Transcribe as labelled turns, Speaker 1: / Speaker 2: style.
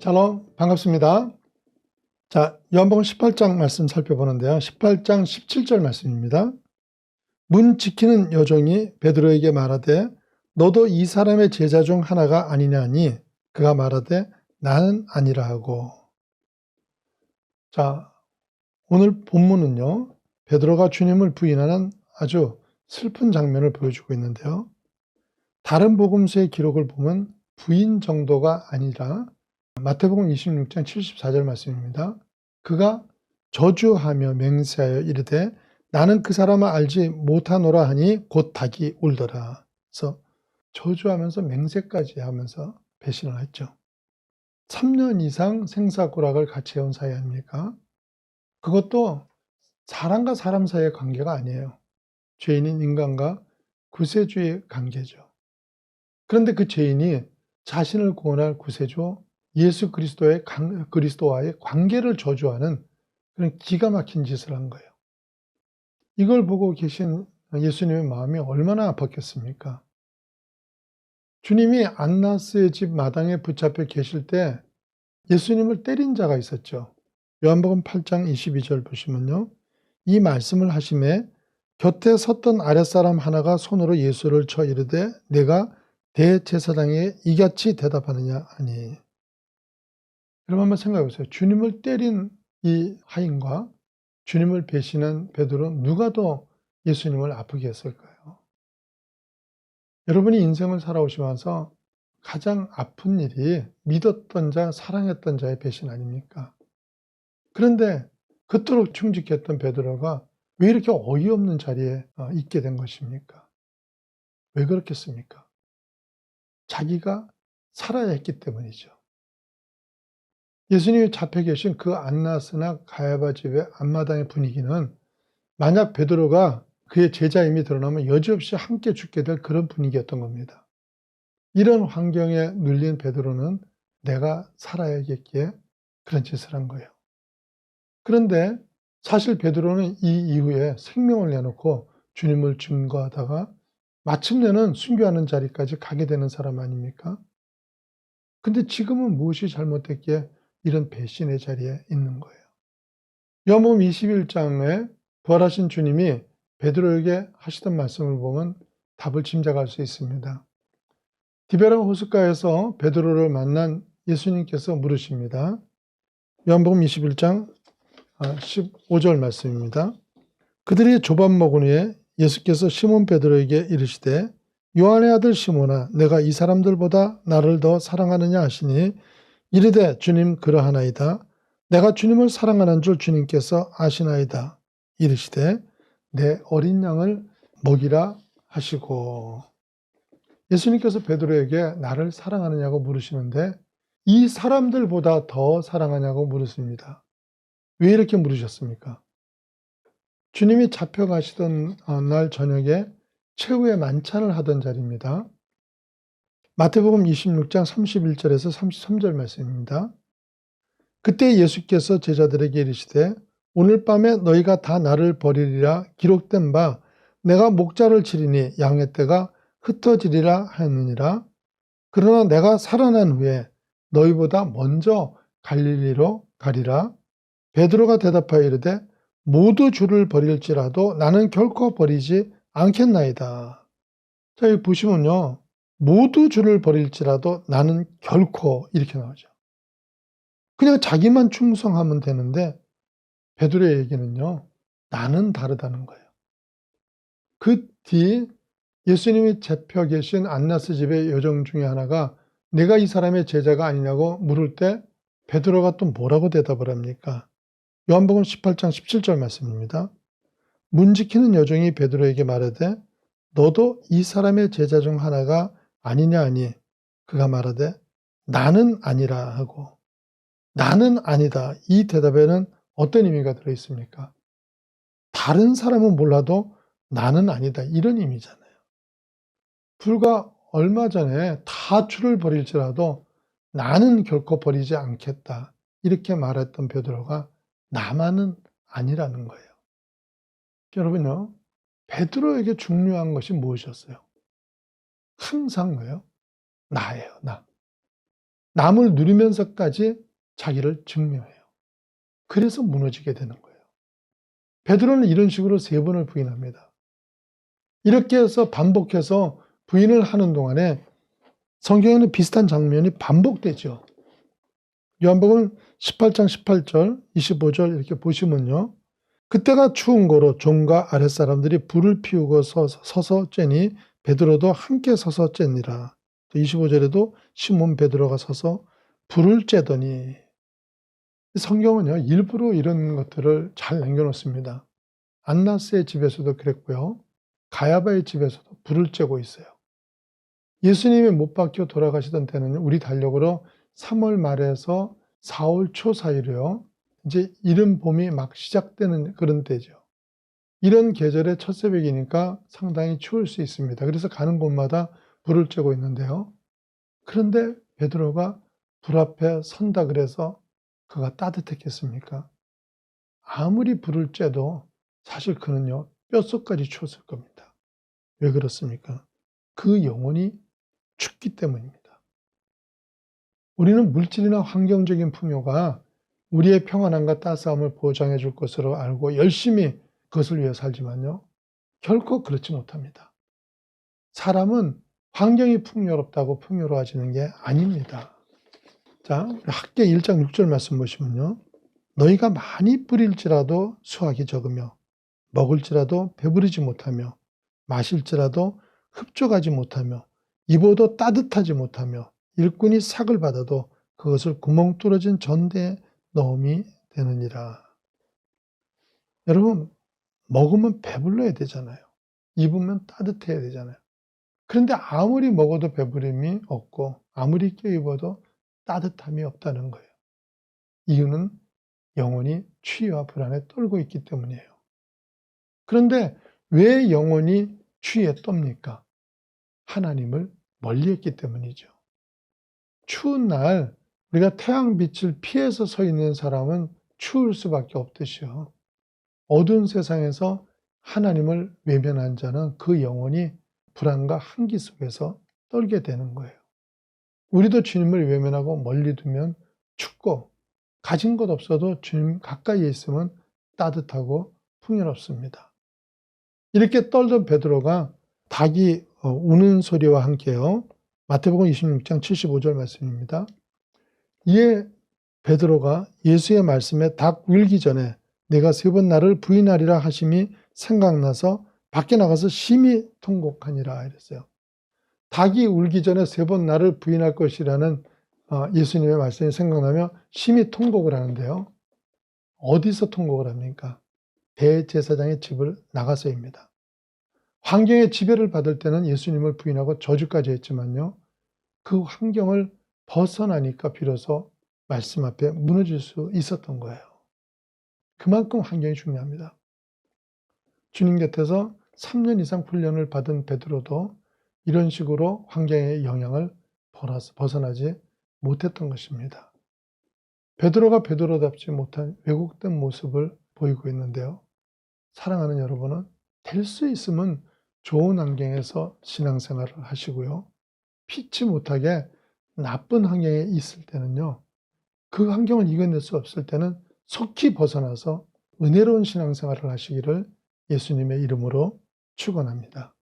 Speaker 1: 샬롬, 반갑습니다. 자, 요한복음 18장 말씀 살펴보는데요. 18장 17절 말씀입니다. 문 지키는 여종이 베드로에게 말하되 너도 이 사람의 제자 중 하나가 아니냐니 그가 말하되 나는 아니라 하고. 자, 오늘 본문은요, 베드로가 주님을 부인하는 아주 슬픈 장면을 보여주고 있는데요. 다른 복음서의 기록을 보면 부인 정도가 아니라 마태복음 26장 74절 말씀입니다. 그가 저주하며 맹세하여 이르되 나는 그 사람을 알지 못하노라 하니 곧 닭이 울더라. 그래서 저주하면서 맹세까지 하면서 배신을 했죠. 3년 이상 생사고락을 같이 해온 사이 아닙니까? 그것도 사람과 사람 사이의 관계가 아니에요. 죄인인 인간과 구세주의 관계죠. 그런데 그 죄인이 자신을 구원할 구세주 예수 그리스도와의 관계를 저주하는 그런 기가 막힌 짓을 한 거예요. 이걸 보고 계신 예수님의 마음이 얼마나 아팠겠습니까? 주님이 안나스의 집 마당에 붙잡혀 계실 때 예수님을 때린 자가 있었죠. 요한복음 8장 22절 보시면요. 이 말씀을 하심에 곁에 섰던 아랫사람 하나가 손으로 예수를 쳐 이르되 내가 대제사장에 이같이 대답하느냐 하니. 여러분 한번 생각해 보세요. 주님을 때린 이 하인과 주님을 배신한 베드로 누가 더 예수님을 아프게 했을까요? 여러분이 인생을 살아오시면서 가장 아픈 일이 믿었던 자, 사랑했던 자의 배신 아닙니까? 그런데 그토록 충직했던 베드로가 왜 이렇게 어이없는 자리에 있게 된 것입니까? 왜 그렇겠습니까? 자기가 살아야 했기 때문이죠. 예수님이 잡혀 계신 그 안나스나 가야바 집의 앞마당의 분위기는 만약 베드로가 그의 제자임이 드러나면 여지없이 함께 죽게 될 그런 분위기였던 겁니다. 이런 환경에 눌린 베드로는 내가 살아야겠기에 그런 짓을 한 거예요. 그런데 사실 베드로는 이 이후에 생명을 내놓고 주님을 증거하다가 마침내는 순교하는 자리까지 가게 되는 사람 아닙니까? 근데 지금은 무엇이 잘못됐기에 이런 배신의 자리에 있는 거예요. 요한복음 21장에 부활하신 주님이 베드로에게 하시던 말씀을 보면 답을 짐작할 수 있습니다. 디베라 호숫가에서 베드로를 만난 예수님께서 물으십니다. 요한복음 21장 15절 말씀입니다. 그들이 조밥 먹은 후에 예수께서 시몬 베드로에게 이르시되 요한의 아들 시몬아 내가 이 사람들보다 나를 더 사랑하느냐 하시니 이르되 주님 그러하나이다. 내가 주님을 사랑하는 줄 주님께서 아시나이다. 이르시되 내 어린 양을 먹이라 하시고. 예수님께서 베드로에게 나를 사랑하느냐고 물으시는데 이 사람들보다 더 사랑하냐고 물으십니다. 왜 이렇게 물으셨습니까? 주님이 잡혀가시던 날 저녁에 최후의 만찬을 하던 자리입니다. 마태복음 26장 31절에서 33절 말씀입니다. 그때 예수께서 제자들에게 이르시되 오늘 밤에 너희가 다 나를 버리리라 기록된 바 내가 목자를 치리니 양의 떼가 흩어지리라 하였느니라. 그러나 내가 살아난 후에 너희보다 먼저 갈릴리로 가리라. 베드로가 대답하여 이르되 모두 주를 버릴지라도 나는 결코 버리지 않겠나이다. 자, 여기 보시면요. 모두 주를 버릴지라도 나는 결코 이렇게 나오죠. 그냥 자기만 충성하면 되는데 베드로의 얘기는요. 나는 다르다는 거예요. 그 뒤 예수님이 잡혀 계신 안나스 집의 여종 중에 하나가 내가 이 사람의 제자가 아니냐고 물을 때 베드로가 또 뭐라고 대답을 합니까? 요한복음 18장 17절 말씀입니다. 문 지키는 여종이 베드로에게 말하되 너도 이 사람의 제자 중 하나가 아니냐 하니 그가 말하되 나는 아니라 하고 나는 아니다. 이 대답에는 어떤 의미가 들어있습니까? 다른 사람은 몰라도 나는 아니다. 이런 의미잖아요. 불과 얼마 전에 다 주를 버릴지라도 나는 결코 버리지 않겠다. 이렇게 말했던 베드로가 나만은 아니라는 거예요. 여러분요. 베드로에게 중요한 것이 무엇이었어요? 항상 뭐예요? 나예요. 나. 남을 누리면서까지 자기를 증명해요. 그래서 무너지게 되는 거예요. 베드로는 이런 식으로 3번을 부인합니다. 이렇게 해서 반복해서 부인을 하는 동안에 성경에는 비슷한 장면이 반복되죠. 요한복음 18장 18절, 25절 이렇게 보시면요. 그때가 추운 고로 종과 아랫사람들이 불을 피우고 서서 쬐니 베드로도 함께 서서 쬐니라. 25절에도 시몬 베드로가 서서 불을 쬐더니. 성경은요, 일부러 이런 것들을 잘 남겨놓습니다. 안나스의 집에서도 그랬고요. 가야바의 집에서도 불을 쬐고 있어요. 예수님이 못 박혀 돌아가시던 때는 우리 달력으로 3월 말에서 4월 초 사이로요. 이제 이른 봄이 막 시작되는 그런 때죠. 이런 계절의 첫 새벽이니까 상당히 추울 수 있습니다. 그래서 가는 곳마다 불을 쬐고 있는데요. 그런데 베드로가 불 앞에 선다 그래서 그가 따뜻했겠습니까? 아무리 불을 쬐도 사실 그는요, 뼛속까지 추웠을 겁니다. 왜 그렇습니까? 그 영혼이 춥기 때문입니다. 우리는 물질이나 환경적인 풍요가 우리의 평안함과 따스함을 보장해 줄 것으로 알고 열심히 그것을 위해 살지만요, 결코 그렇지 못합니다. 사람은 환경이 풍요롭다고 풍요로워지는 게 아닙니다. 자, 학개 1장 6절 말씀 보시면요. 너희가 많이 뿌릴지라도 수확이 적으며 먹을지라도 배부르지 못하며 마실지라도 흡족하지 못하며 입어도 따뜻하지 못하며 일꾼이 삭을 받아도 그것을 구멍 뚫어진 전대에 넣음이 되느니라. 여러분, 먹으면 배불러야 되잖아요. 입으면 따뜻해야 되잖아요. 그런데 아무리 먹어도 배부름이 없고 아무리 껴입어도 따뜻함이 없다는 거예요. 이유는 영혼이 추위와 불안에 떨고 있기 때문이에요. 그런데 왜 영혼이 추위에 떱니까? 하나님을 멀리했기 때문이죠. 추운 날 우리가 태양빛을 피해서 서 있는 사람은 추울 수밖에 없듯이요. 어두운 세상에서 하나님을 외면한 자는 그 영혼이 불안과 한기 속에서 떨게 되는 거예요. 우리도 주님을 외면하고 멀리 두면 춥고 가진 것 없어도 주님 가까이에 있으면 따뜻하고 풍요롭습니다. 이렇게 떨던 베드로가 닭이 우는 소리와 함께요. 마태복음 26장 75절 말씀입니다. 이에 베드로가 예수의 말씀에 닭 울기 전에 내가 3번 나를 부인하리라 하심이 생각나서 밖에 나가서 심히 통곡하니라 이랬어요. 닭이 울기 전에 3번 나를 부인할 것이라는 예수님의 말씀이 생각나며 심히 통곡을 하는데요. 어디서 통곡을 합니까? 대제사장의 집을 나가서입니다. 환경의 지배를 받을 때는 예수님을 부인하고 저주까지 했지만요. 그 환경을 벗어나니까 비로소 말씀 앞에 무너질 수 있었던 거예요. 그만큼 환경이 중요합니다. 주님 곁에서 3년 이상 훈련을 받은 베드로도 이런 식으로 환경의 영향을 벗어나지 못했던 것입니다. 베드로가 베드로답지 못한 왜곡된 모습을 보이고 있는데요. 사랑하는 여러분은 될 수 있으면 좋은 환경에서 신앙생활을 하시고요. 피치 못하게 나쁜 환경에 있을 때는요. 그 환경을 이겨낼 수 없을 때는 속히 벗어나서 은혜로운 신앙생활을 하시기를 예수님의 이름으로 축원합니다.